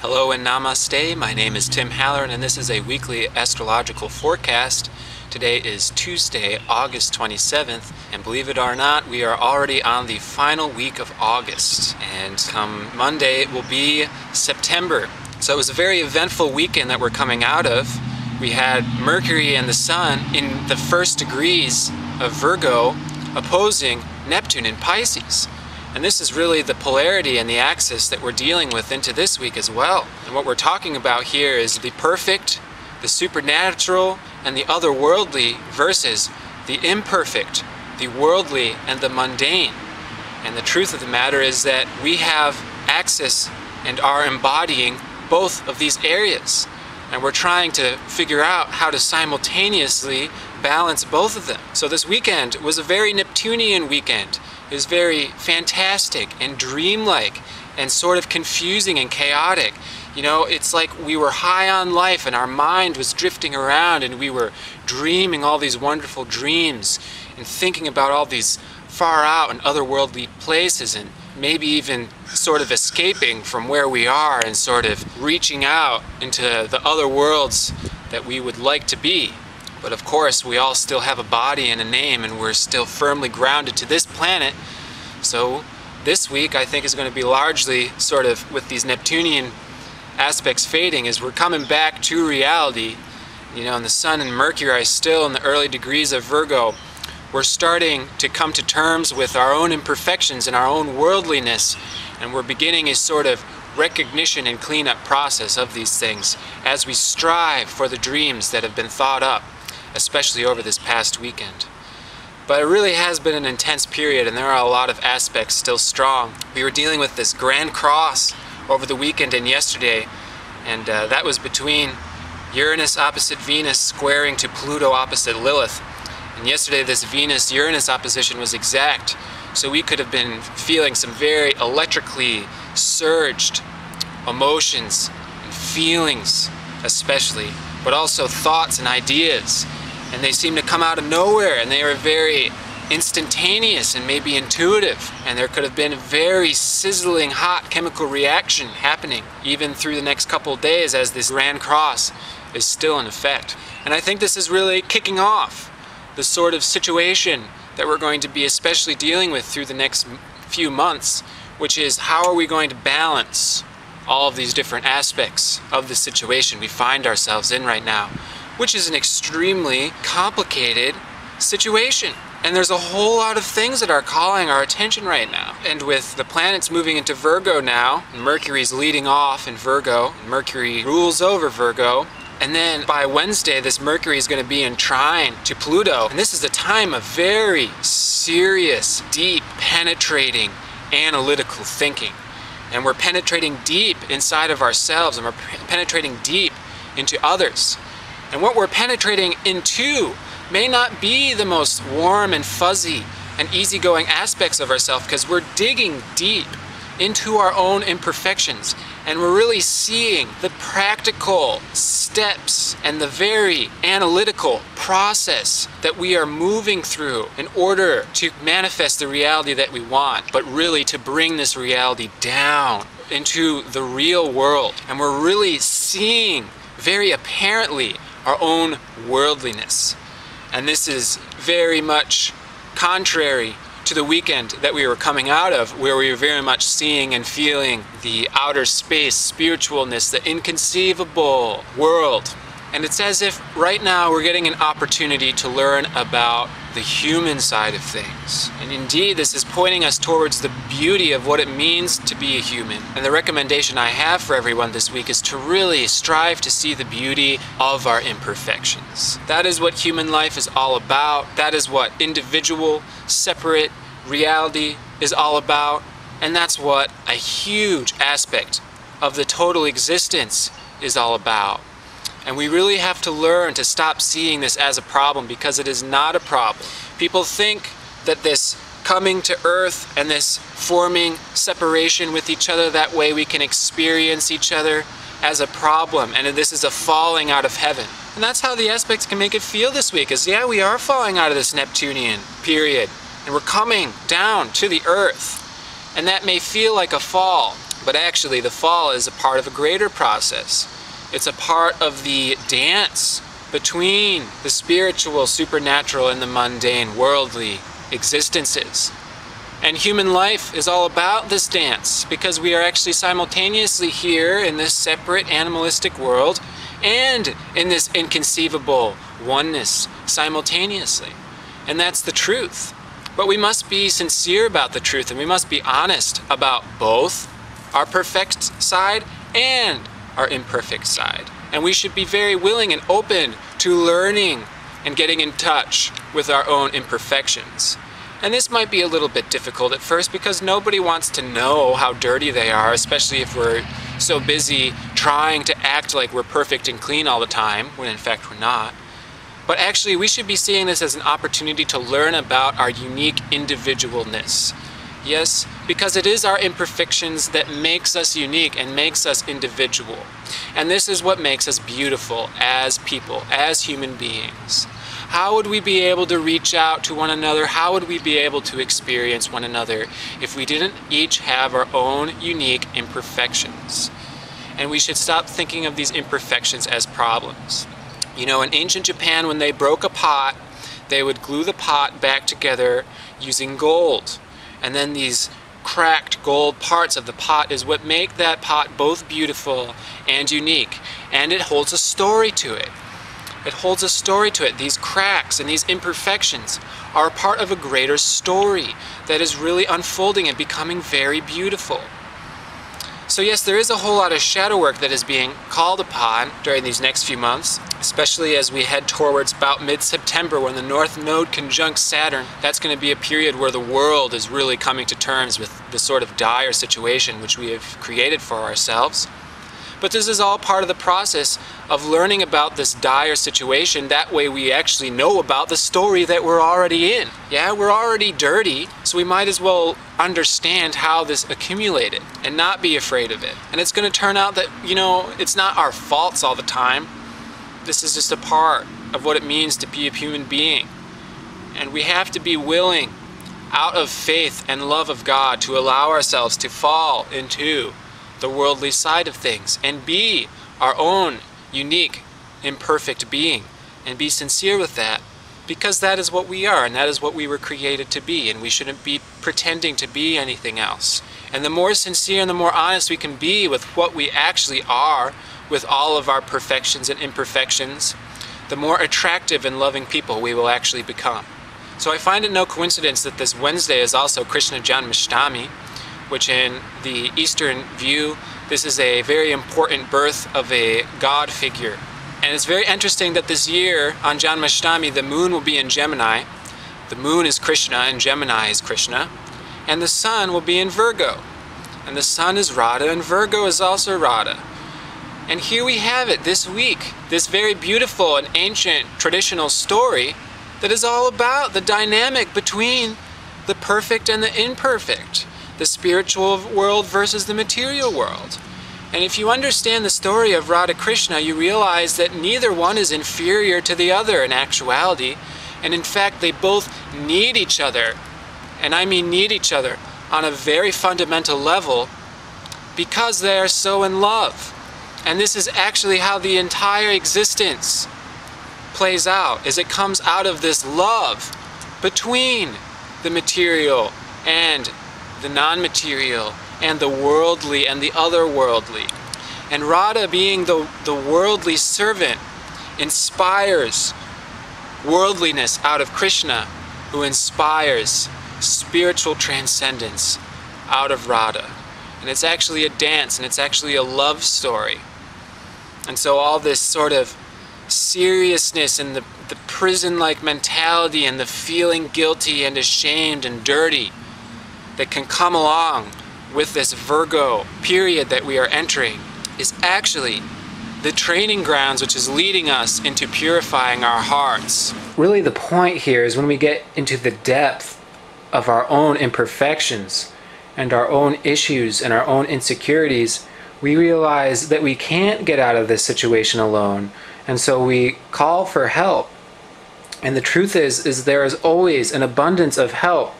Hello and namaste. My name is Tim Halloran and this is a weekly astrological forecast. Today is Tuesday, August 27th, and believe it or not, we are already on the final week of August. And come Monday, it will be September. So it was a very eventful weekend that we're coming out of. We had Mercury and the Sun in the first degrees of Virgo opposing Neptune in Pisces. And this is really the polarity and the axis that we're dealing with into this week as well. And what we're talking about here is the perfect, the supernatural, and the otherworldly versus the imperfect, the worldly, and the mundane. And the truth of the matter is that we have access and are embodying both of these areas. And we're trying to figure out how to simultaneously balance both of them. So this weekend was a very Neptunian weekend. It was very fantastic and dreamlike and sort of confusing and chaotic. You know, it's like we were high on life and our mind was drifting around and we were dreaming all these wonderful dreams and thinking about all these far out and otherworldly places and maybe even sort of escaping from where we are and sort of reaching out into the other worlds that we would like to be. But of course, we all still have a body and a name and we're still firmly grounded to this planet. So this week, I think, is going to be largely sort of with these Neptunian aspects fading as we're coming back to reality. You know, and the Sun and Mercury are still in the early degrees of Virgo. We're starting to come to terms with our own imperfections and our own worldliness, and we're beginning a sort of recognition and cleanup process of these things as we strive for the dreams that have been thought up, especially over this past weekend. But it really has been an intense period and there are a lot of aspects still strong. We were dealing with this Grand Cross over the weekend and yesterday, and that was between Uranus opposite Venus squaring to Pluto opposite Lilith. And yesterday this Venus-Uranus opposition was exact, so we could have been feeling some very electrically surged emotions and feelings especially, but also thoughts and ideas. And they seem to come out of nowhere and they are very instantaneous and maybe intuitive. And there could have been a very sizzling hot chemical reaction happening even through the next couple of days as this Grand Cross is still in effect. And I think this is really kicking off the sort of situation that we're going to be especially dealing with through the next few months, which is how are we going to balance all of these different aspects of the situation we find ourselves in right now, which is an extremely complicated situation. And there's a whole lot of things that are calling our attention right now. And with the planets moving into Virgo now, Mercury's leading off in Virgo, Mercury rules over Virgo, and then by Wednesday, this Mercury is going to be in trine to Pluto. And this is a time of very serious, deep, penetrating, analytical thinking. And we're penetrating deep inside of ourselves and we're penetrating deep into others. And what we're penetrating into may not be the most warm and fuzzy and easygoing aspects of ourselves because we're digging deep into our own imperfections and we're really seeing the practical steps and the very analytical process that we are moving through in order to manifest the reality that we want, but really to bring this reality down into the real world. And we're really seeing very apparently our own worldliness. And this is very much contrary to the weekend that we were coming out of, where we were very much seeing and feeling the outer space, spiritualness, the inconceivable world. And it's as if right now we're getting an opportunity to learn about the human side of things. And indeed, this is pointing us towards the beauty of what it means to be a human. And the recommendation I have for everyone this week is to really strive to see the beauty of our imperfections. That is what human life is all about. That is what individual, separate reality is all about. And that's what a huge aspect of the total existence is all about. And we really have to learn to stop seeing this as a problem because it is not a problem. People think that this coming to Earth and this forming separation with each other, that way we can experience each other as a problem and this is a falling out of heaven. And that's how the aspects can make it feel this week is, yeah, we are falling out of this Neptunian period and we're coming down to the Earth. And that may feel like a fall, But actually, the fall is a part of a greater process. It's a part of the dance between the spiritual, supernatural, and the mundane, worldly existences. And human life is all about this dance, because we are actually simultaneously here in this separate animalistic world and in this inconceivable oneness simultaneously. And that's the truth. But we must be sincere about the truth, and we must be honest about both our perfect side and our imperfect side. And we should be very willing and open to learning and getting in touch with our own imperfections. And this might be a little bit difficult at first, because nobody wants to know how dirty they are, especially if we're so busy trying to act like we're perfect and clean all the time, when in fact we're not. But actually, we should be seeing this as an opportunity to learn about our unique individualness. Yes, because it is our imperfections that makes us unique and makes us individual. And this is what makes us beautiful as people, as human beings. How would we be able to reach out to one another? How would we be able to experience one another if we didn't each have our own unique imperfections? And we should stop thinking of these imperfections as problems. You know, in ancient Japan, when they broke a pot, they would glue the pot back together using gold. And then these cracked gold parts of the pot is what make that pot both beautiful and unique. And it holds a story to it. It holds a story to it. These cracks and these imperfections are a part of a greater story that is really unfolding and becoming very beautiful. So yes, there is a whole lot of shadow work that is being called upon during these next few months, especially as we head towards about mid-September, when the North Node conjuncts Saturn. That's going to be a period where the world is really coming to terms with the sort of dire situation which we have created for ourselves. But this is all part of the process of learning about this dire situation. That way we actually know about the story that we're already in. Yeah, we're already dirty, so we might as well understand how this accumulated and not be afraid of it. And it's going to turn out that, you know, it's not our faults all the time. This is just a part of what it means to be a human being. And we have to be willing, out of faith and love of God, to allow ourselves to fall into the worldly side of things and be our own unique, imperfect being, and be sincere with that, because that is what we are, and that is what we were created to be, and we shouldn't be pretending to be anything else. And the more sincere and the more honest we can be with what we actually are, with all of our perfections and imperfections, the more attractive and loving people we will actually become. So I find it no coincidence that this Wednesday is also Krishna Janmashtami, which in the Eastern view, this is a very important birth of a God figure. And it's very interesting that this year, on Janmashtami, the moon will be in Gemini. The moon is Krishna, and Gemini is Krishna. And the sun will be in Virgo. And the sun is Radha, and Virgo is also Radha. And here we have it this week, this very beautiful and ancient traditional story that is all about the dynamic between the perfect and the imperfect, the spiritual world versus the material world. And if you understand the story of Radha Krishna, you realize that neither one is inferior to the other in actuality, and in fact they both need each other, and I mean need each other on a very fundamental level, because they are so in love. And this is actually how the entire existence plays out, is it comes out of this love between the material and the non-material, and the worldly and the otherworldly. And Radha, being the worldly servant, inspires worldliness out of Krishna, who inspires spiritual transcendence out of Radha. And it's actually a dance, and it's actually a love story. And so all this sort of seriousness and the prison-like mentality and the feeling guilty and ashamed and dirty that can come along with this Virgo period that we are entering is actually the training grounds which is leading us into purifying our hearts. Really the point here is when we get into the depth of our own imperfections and our own issues and our own insecurities, we realize that we can't get out of this situation alone, and so we call for help. And the truth is there is always an abundance of help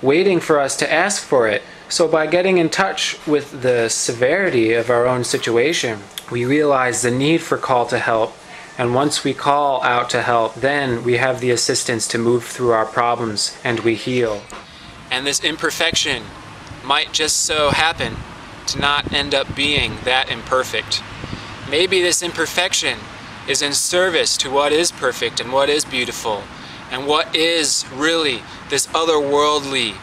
waiting for us to ask for it. So by getting in touch with the severity of our own situation, we realize the need for call to help. And once we call out to help, then we have the assistance to move through our problems and we heal. And this imperfection might just so happen to not end up being that imperfect. Maybe this imperfection is in service to what is perfect and what is beautiful and what is really this otherworldly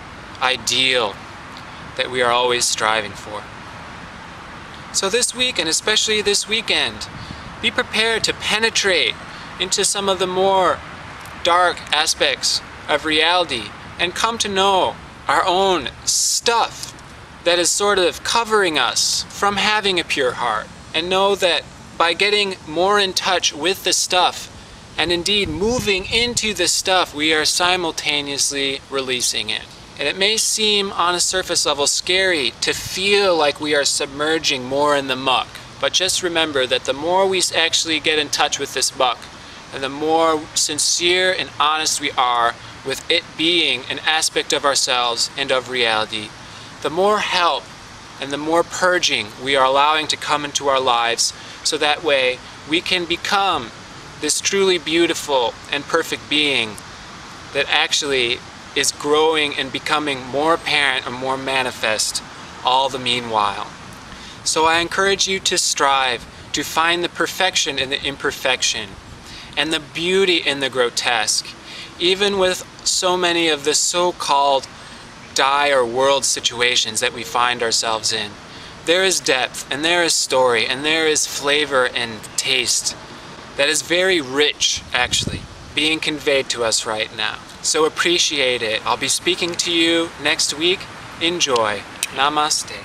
ideal that we are always striving for. So this week, and especially this weekend, be prepared to penetrate into some of the more dark aspects of reality and come to know our own stuff that is sort of covering us from having a pure heart. And know that by getting more in touch with the stuff and indeed moving into the stuff, we are simultaneously releasing it. And it may seem on a surface level scary to feel like we are submerging more in the muck. But just remember that the more we actually get in touch with this muck, and the more sincere and honest we are with it being an aspect of ourselves and of reality, the more help and the more purging we are allowing to come into our lives, so that way we can become this truly beautiful and perfect being that actually is growing and becoming more apparent and more manifest all the meanwhile. So I encourage you to strive to find the perfection in the imperfection and the beauty in the grotesque, even with so many of the so-called dire world situations that we find ourselves in. There is depth, and there is story, and there is flavor and taste that is very rich, actually, being conveyed to us right now. So appreciate it. I'll be speaking to you next week. Enjoy. Namaste.